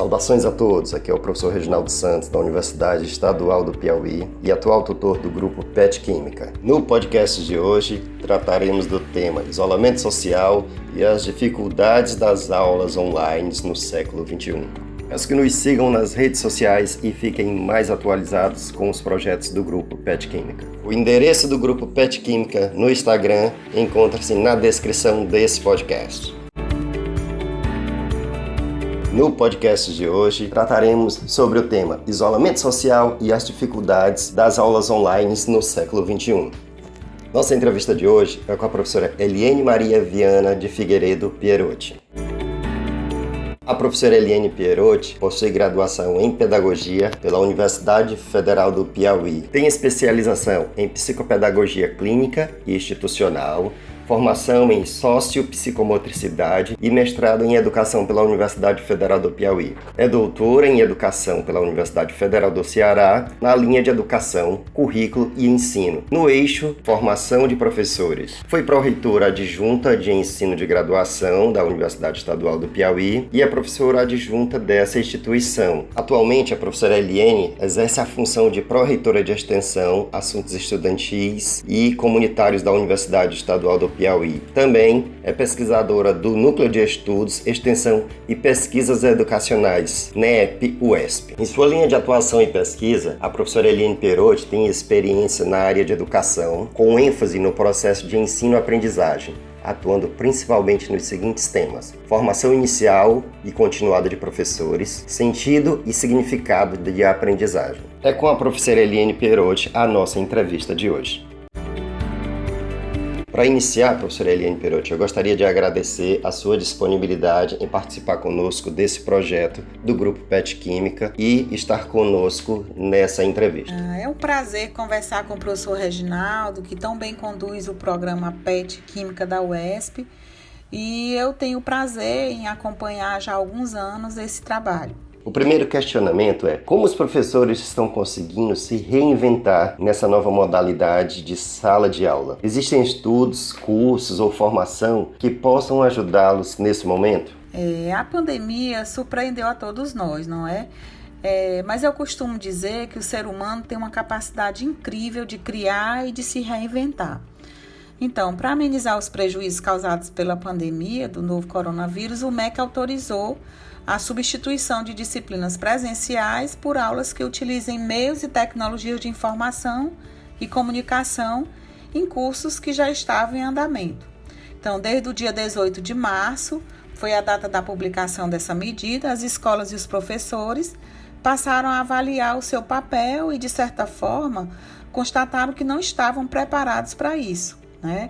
Saudações a todos, aqui é o professor Reginaldo Santos, da Universidade Estadual do Piauí e atual tutor do grupo PET Química. No podcast de hoje, trataremos do tema isolamento social e as dificuldades das aulas online no século XXI. Peço que nos sigam nas redes sociais e fiquem mais atualizados com os projetos do grupo PET Química. O endereço do grupo PET Química no Instagram encontra-se na descrição desse podcast. No podcast de hoje, trataremos sobre o tema isolamento social e as dificuldades das aulas online no século XXI. Nossa entrevista de hoje é com a professora Eliane Maria Viana de Figueiredo Pierotti. A professora Eliane Pierotti possui graduação em Pedagogia pela Universidade Federal do Piauí. Tem especialização em Psicopedagogia Clínica e Institucional, formação em Sociopsicomotricidade e mestrado em Educação pela Universidade Federal do Piauí. É doutora em Educação pela Universidade Federal do Ceará, na linha de Educação, Currículo e Ensino, no eixo Formação de Professores. Foi pró-reitora adjunta de Ensino de Graduação da Universidade Estadual do Piauí e é professora adjunta dessa instituição. Atualmente, a professora Eliane exerce a função de pró-reitora de Extensão, Assuntos Estudantis e Comunitários da Universidade Estadual do Piauí. Também é pesquisadora do Núcleo de Estudos, Extensão e Pesquisas Educacionais, NEP-UESP. Em sua linha de atuação e pesquisa, a professora Eliane Pierotti tem experiência na área de educação, com ênfase no processo de ensino-aprendizagem, atuando principalmente nos seguintes temas: formação inicial e continuada de professores, sentido e significado de aprendizagem. É com a professora Eliane Pierotti a nossa entrevista de hoje. Para iniciar, professora Eliane Pierotti, eu gostaria de agradecer a sua disponibilidade em participar conosco desse projeto do Grupo PET Química e estar conosco nessa entrevista. É um prazer conversar com o professor Reginaldo, que tão bem conduz o programa PET Química da UESP, e eu tenho o prazer em acompanhar já há alguns anos esse trabalho. O primeiro questionamento é como os professores estão conseguindo se reinventar nessa nova modalidade de sala de aula. Existem estudos, cursos ou formação que possam ajudá-los nesse momento? A pandemia surpreendeu a todos nós, não é? Mas eu costumo dizer que o ser humano tem uma capacidade incrível de criar e de se reinventar. Então, para amenizar os prejuízos causados pela pandemia do novo coronavírus, o MEC autorizou a substituição de disciplinas presenciais por aulas que utilizem meios e tecnologias de informação e comunicação em cursos que já estavam em andamento. Então, desde o dia 18 de março, foi a data da publicação dessa medida, as escolas e os professores passaram a avaliar o seu papel e, de certa forma, constataram que não estavam preparados para isso, né?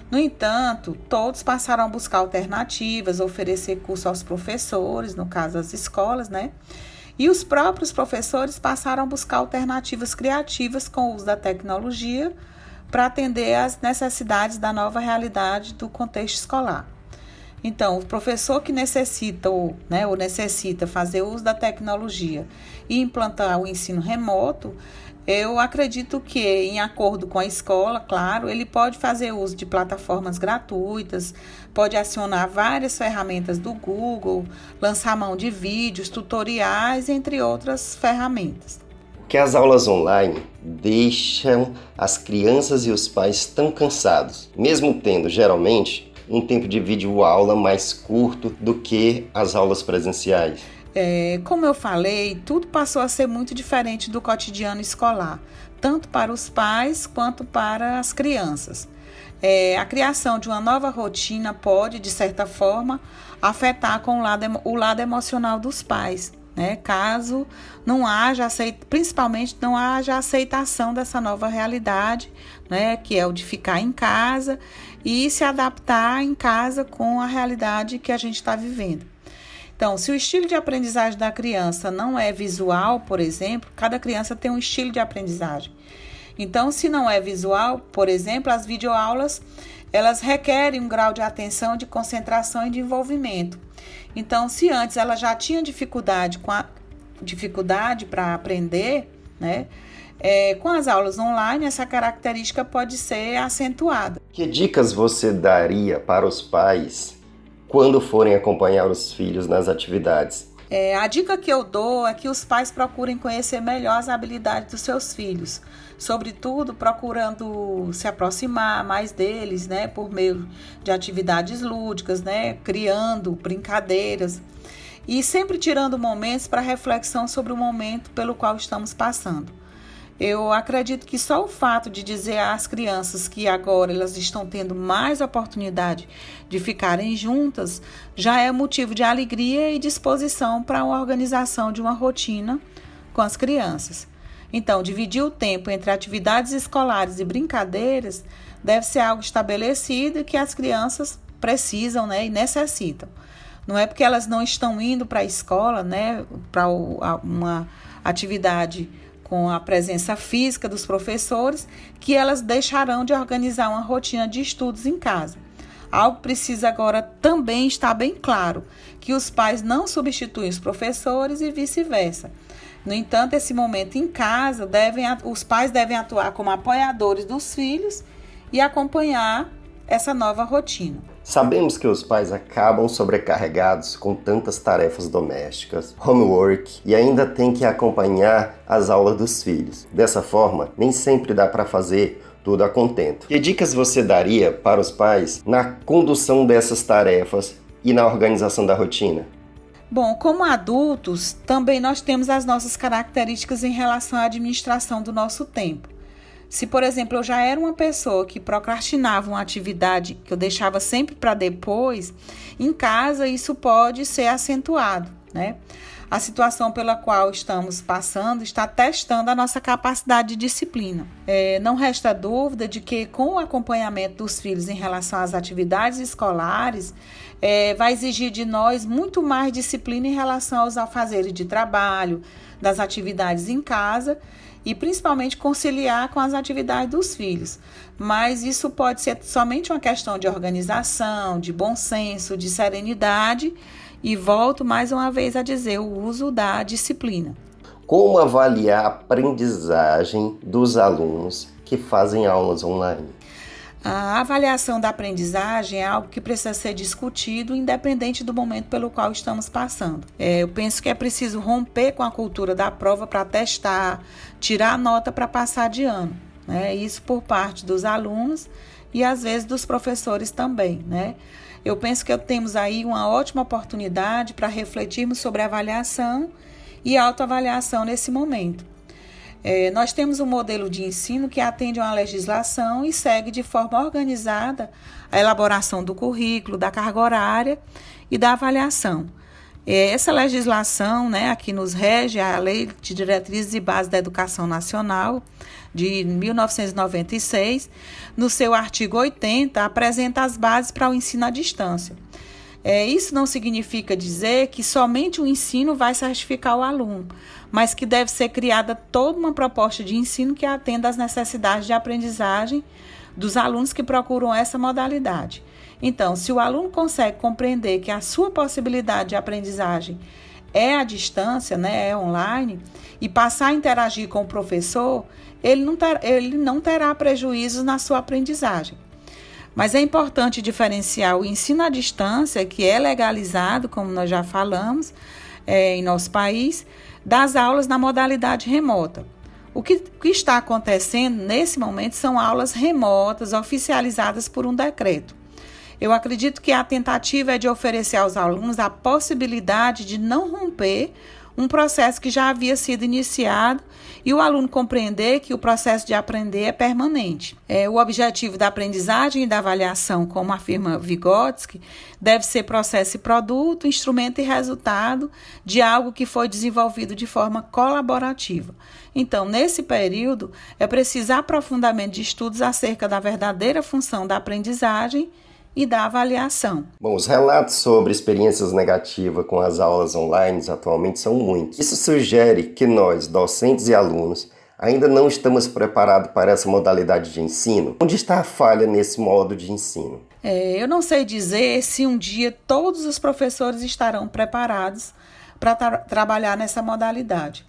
No entanto, todos passaram a buscar alternativas, oferecer curso aos professores, no caso as escolas, né? E os próprios professores passaram a buscar alternativas criativas com o uso da tecnologia para atender às necessidades da nova realidade do contexto escolar. Então, o professor que necessita ou necessita fazer uso da tecnologia e implantar o ensino remoto, eu acredito que, em acordo com a escola, claro, ele pode fazer uso de plataformas gratuitas, pode acionar várias ferramentas do Google, lançar mão de vídeos, tutoriais, entre outras ferramentas. Que as aulas online deixam as crianças e os pais tão cansados, mesmo tendo, geralmente, um tempo de videoaula mais curto do que as aulas presenciais. Como eu falei, tudo passou a ser muito diferente do cotidiano escolar, tanto para os pais quanto para as crianças. A criação de uma nova rotina pode, de certa forma, afetar com o lado emocional dos pais, né? Caso não haja, principalmente não haja aceitação dessa nova realidade, né? Que é o de ficar em casa e se adaptar em casa com a realidade que a gente está vivendo. Então, se o estilo de aprendizagem da criança não é visual, por exemplo, cada criança tem um estilo de aprendizagem. Então, se não é visual, por exemplo, as videoaulas, elas requerem um grau de atenção, de concentração e de envolvimento. Então, se antes ela já tinha dificuldade para aprender, né? Com as aulas online, essa característica pode ser acentuada. Que dicas você daria para os pais quando forem acompanhar os filhos nas atividades? A dica que eu dou é que os pais procurem conhecer melhor as habilidades dos seus filhos, sobretudo procurando se aproximar mais deles, né, por meio de atividades lúdicas, né, criando brincadeiras e sempre tirando momentos para reflexão sobre o momento pelo qual estamos passando. Eu acredito que só o fato de dizer às crianças que agora elas estão tendo mais oportunidade de ficarem juntas já é motivo de alegria e disposição para a organização de uma rotina com as crianças. Então, dividir o tempo entre atividades escolares e brincadeiras deve ser algo estabelecido e que as crianças precisam, né, e necessitam. Não é porque elas não estão indo para a escola, né, para uma atividade com a presença física dos professores, que elas deixarão de organizar uma rotina de estudos em casa. Algo precisa agora também estar bem claro, que os pais não substituem os professores e vice-versa. No entanto, esse momento em casa, os pais devem atuar como apoiadores dos filhos e acompanhar essa nova rotina. Sabemos que os pais acabam sobrecarregados com tantas tarefas domésticas, homework e ainda têm que acompanhar as aulas dos filhos. Dessa forma, nem sempre dá para fazer tudo a contento. Que dicas você daria para os pais na condução dessas tarefas e na organização da rotina? Bom, como adultos, também nós temos as nossas características em relação à administração do nosso tempo. Se, por exemplo, eu já era uma pessoa que procrastinava uma atividade que eu deixava sempre para depois, em casa isso pode ser acentuado, né? A situação pela qual estamos passando está testando a nossa capacidade de disciplina. Não resta dúvida de que, com o acompanhamento dos filhos em relação às atividades escolares, vai exigir de nós muito mais disciplina em relação aos afazeres de trabalho, das atividades em casa, e principalmente conciliar com as atividades dos filhos. Mas isso pode ser somente uma questão de organização, de bom senso, de serenidade, e volto mais uma vez a dizer o uso da disciplina. Como avaliar a aprendizagem dos alunos que fazem aulas online? A avaliação da aprendizagem é algo que precisa ser discutido, independente do momento pelo qual estamos passando. Eu penso que é preciso romper com a cultura da prova para testar, tirar a nota para passar de ano, né? Isso por parte dos alunos e às vezes dos professores também, né? Eu penso que temos aí uma ótima oportunidade para refletirmos sobre avaliação e autoavaliação nesse momento. Nós temos um modelo de ensino que atende a uma legislação e segue de forma organizada a elaboração do currículo, da carga horária e da avaliação. Essa legislação, né, aqui nos rege a Lei de Diretrizes e Bases da Educação Nacional, de 1996, no seu artigo 80, apresenta as bases para o ensino à distância. Isso não significa dizer que somente o ensino vai certificar o aluno, mas que deve ser criada toda uma proposta de ensino que atenda às necessidades de aprendizagem dos alunos que procuram essa modalidade. Então, se o aluno consegue compreender que a sua possibilidade de aprendizagem é à distância, né, é online, e passar a interagir com o professor, ele não terá prejuízos na sua aprendizagem. Mas é importante diferenciar o ensino à distância, que é legalizado, como nós já falamos, em nosso país, das aulas na modalidade remota. O que está acontecendo nesse momento são aulas remotas oficializadas por um decreto. Eu acredito que a tentativa é de oferecer aos alunos a possibilidade de não romper um processo que já havia sido iniciado e o aluno compreender que o processo de aprender é permanente. O objetivo da aprendizagem e da avaliação, como afirma Vygotsky, deve ser processo e produto, instrumento e resultado de algo que foi desenvolvido de forma colaborativa. Então, nesse período, é preciso aprofundamento de estudos acerca da verdadeira função da aprendizagem e da avaliação. Bom, os relatos sobre experiências negativas com as aulas online atualmente são muitos. Isso sugere que nós, docentes e alunos, ainda não estamos preparados para essa modalidade de ensino. Onde está a falha nesse modo de ensino? Eu não sei dizer se um dia todos os professores estarão preparados para trabalhar nessa modalidade.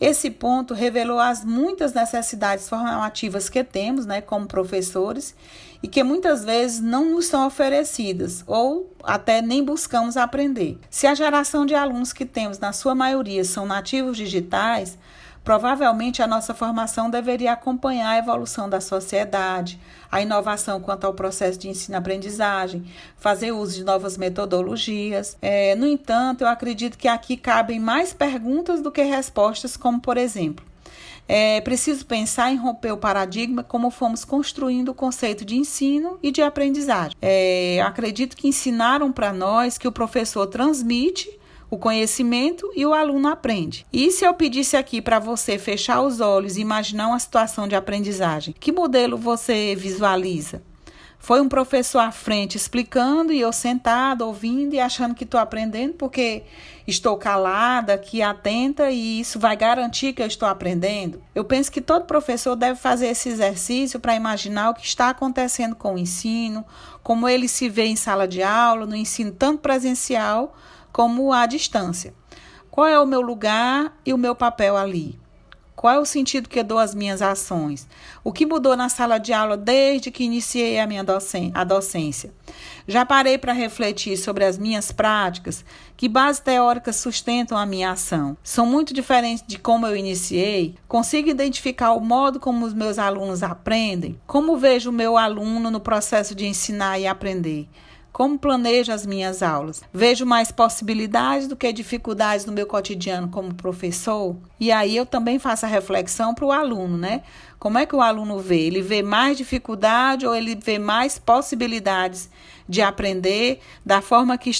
Esse ponto revelou as muitas necessidades formativas que temos, né, como professores, e que muitas vezes não nos são oferecidas ou até nem buscamos aprender. Se a geração de alunos que temos, na sua maioria, são nativos digitais, provavelmente a nossa formação deveria acompanhar a evolução da sociedade, a inovação quanto ao processo de ensino-aprendizagem, fazer uso de novas metodologias. No entanto, eu acredito que aqui cabem mais perguntas do que respostas, como por exemplo, é preciso pensar em romper o paradigma como fomos construindo o conceito de ensino e de aprendizagem. Eu acredito que ensinaram para nós que o professor transmite o conhecimento e o aluno aprende. E se eu pedisse aqui para você fechar os olhos e imaginar uma situação de aprendizagem, que modelo você visualiza? Foi um professor à frente explicando e eu sentado, ouvindo e achando que estou aprendendo porque estou calada, aqui atenta e isso vai garantir que eu estou aprendendo? Eu penso que todo professor deve fazer esse exercício para imaginar o que está acontecendo com o ensino, como ele se vê em sala de aula, no ensino tanto presencial como à distância. Qual é o meu lugar e o meu papel ali? Qual é o sentido que eu dou às minhas ações? O que mudou na sala de aula desde que iniciei a minha docência? Já parei para refletir sobre as minhas práticas? Que bases teóricas sustentam a minha ação? São muito diferentes de como eu iniciei? Consigo identificar o modo como os meus alunos aprendem? Como vejo o meu aluno no processo de ensinar e aprender? Como planejo as minhas aulas? Vejo mais possibilidades do que dificuldades no meu cotidiano como professor? E aí eu também faço a reflexão para o aluno, né? Como é que o aluno vê? Ele vê mais dificuldade ou ele vê mais possibilidades de aprender da forma que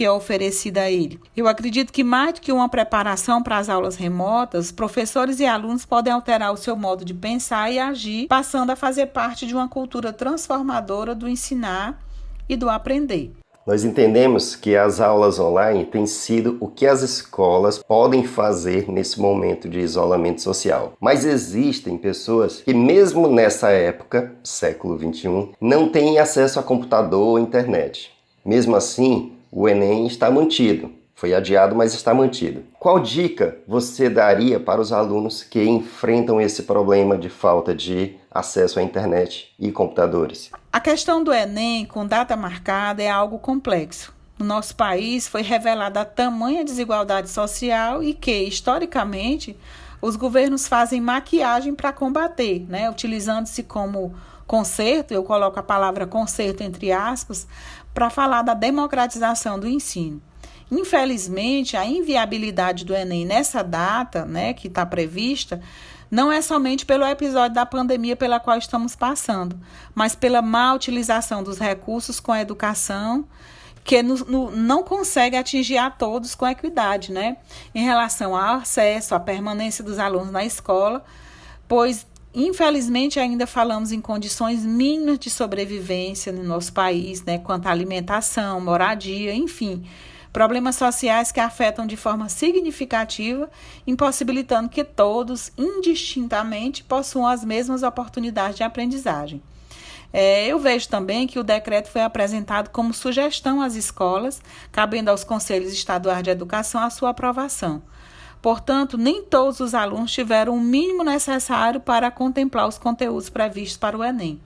é oferecida a ele? Eu acredito que mais do que uma preparação para as aulas remotas, professores e alunos podem alterar o seu modo de pensar e agir, passando a fazer parte de uma cultura transformadora do ensinar e do aprender. Nós entendemos que as aulas online têm sido o que as escolas podem fazer nesse momento de isolamento social. Mas existem pessoas que mesmo nessa época, século XXI, não têm acesso a computador ou internet. Mesmo assim, o Enem está mantido. Foi adiado, mas está mantido. Qual dica você daria para os alunos que enfrentam esse problema de falta de acesso à internet e computadores? A questão do Enem com data marcada é algo complexo. No nosso país foi revelada a tamanha desigualdade social e que, historicamente, os governos fazem maquiagem para combater, né? Utilizando-se como conserto, eu coloco a palavra conserto entre aspas, para falar da democratização do ensino. Infelizmente, a inviabilidade do Enem nessa data, né, que está prevista, não é somente pelo episódio da pandemia pela qual estamos passando, mas pela má utilização dos recursos com a educação, que não consegue atingir a todos com equidade, né, em relação ao acesso, à permanência dos alunos na escola, pois, infelizmente, ainda falamos em condições mínimas de sobrevivência no nosso país, né, quanto à alimentação, moradia, enfim, problemas sociais que afetam de forma significativa, impossibilitando que todos, indistintamente, possuam as mesmas oportunidades de aprendizagem. Eu vejo também que o decreto foi apresentado como sugestão às escolas, cabendo aos conselhos estaduais de educação a sua aprovação. Portanto, nem todos os alunos tiveram o mínimo necessário para contemplar os conteúdos previstos para o Enem.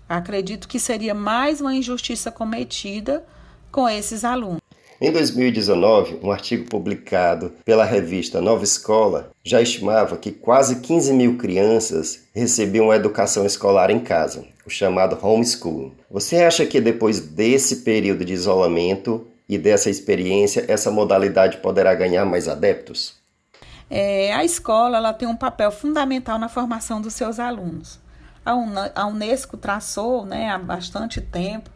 Acredito que seria mais uma injustiça cometida com esses alunos. Em 2019, um artigo publicado pela revista Nova Escola já estimava que quase 15 mil crianças recebiam a educação escolar em casa, o chamado homeschooling. Você acha que depois desse período de isolamento e dessa experiência, essa modalidade poderá ganhar mais adeptos? A escola ela tem um papel fundamental na formação dos seus alunos. A Unesco traçou, né, há bastante tempo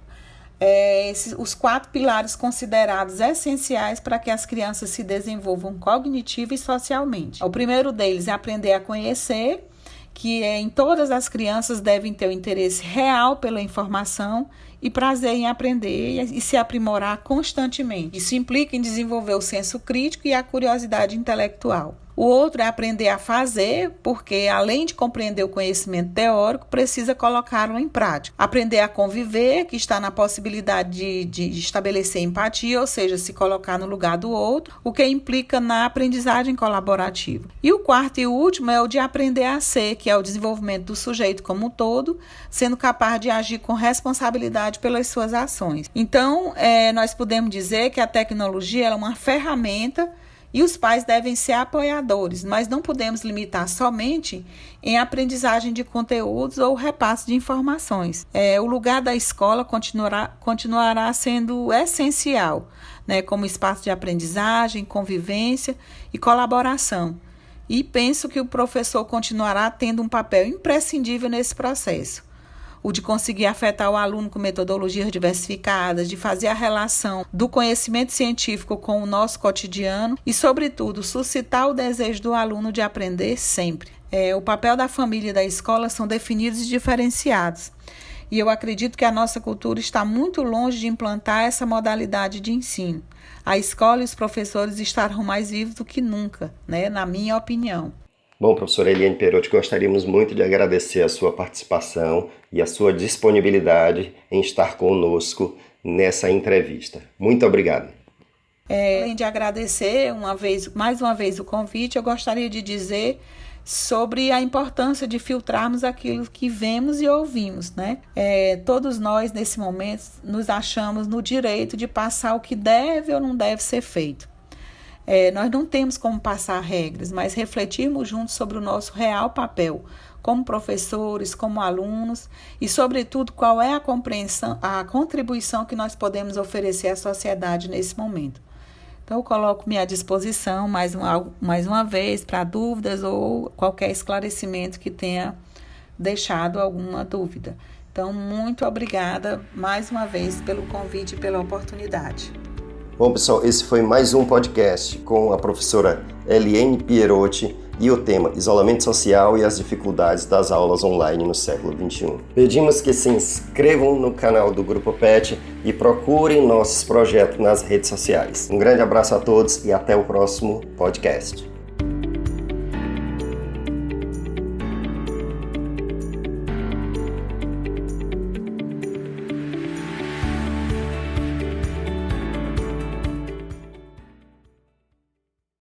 os 4 pilares considerados essenciais para que as crianças se desenvolvam cognitivo e socialmente. O primeiro deles é aprender a conhecer, que em todas as crianças devem ter o interesse real pela informação e prazer em aprender e se aprimorar constantemente. Isso implica em desenvolver o senso crítico e a curiosidade intelectual. O outro é aprender a fazer, porque além de compreender o conhecimento teórico, precisa colocá-lo em prática. Aprender a conviver, que está na possibilidade de estabelecer empatia, ou seja, se colocar no lugar do outro, o que implica na aprendizagem colaborativa. E o quarto e o último é o de aprender a ser, que é o desenvolvimento do sujeito como um todo, sendo capaz de agir com responsabilidade pelas suas ações. Então, nós podemos dizer que a tecnologia é uma ferramenta e os pais devem ser apoiadores, mas não podemos limitar somente em aprendizagem de conteúdos ou repasse de informações. O lugar da escola continuará sendo essencial, como espaço de aprendizagem, convivência e colaboração. E penso que o professor continuará tendo um papel imprescindível nesse processo. O de conseguir afetar o aluno com metodologias diversificadas, de fazer a relação do conhecimento científico com o nosso cotidiano e, sobretudo, suscitar o desejo do aluno de aprender sempre. O papel da família e da escola são definidos e diferenciados. E eu acredito que a nossa cultura está muito longe de implantar essa modalidade de ensino. A escola e os professores estarão mais vivos do que nunca, na minha opinião. Bom, professora Eliane Pierotti, gostaríamos muito de agradecer a sua participação e a sua disponibilidade em estar conosco nessa entrevista. Muito obrigado. Além de agradecer mais uma vez o convite, eu gostaria de dizer sobre a importância de filtrarmos aquilo que vemos e ouvimos, Todos nós, nesse momento, nos achamos no direito de passar o que deve ou não deve ser feito. Nós não temos como passar regras, mas refletirmos juntos sobre o nosso real papel, como professores, como alunos, e, sobretudo, qual é a contribuição que nós podemos oferecer à sociedade nesse momento. Então, eu coloco-me à disposição mais uma vez para dúvidas ou qualquer esclarecimento que tenha deixado alguma dúvida. Então, muito obrigada mais uma vez pelo convite e pela oportunidade. Bom, pessoal, esse foi mais um podcast com a professora Eliane Pierotti e o tema Isolamento Social e as Dificuldades das Aulas Online no século XXI. Pedimos que se inscrevam no canal do Grupo PET e procurem nossos projetos nas redes sociais. Um grande abraço a todos e até o próximo podcast.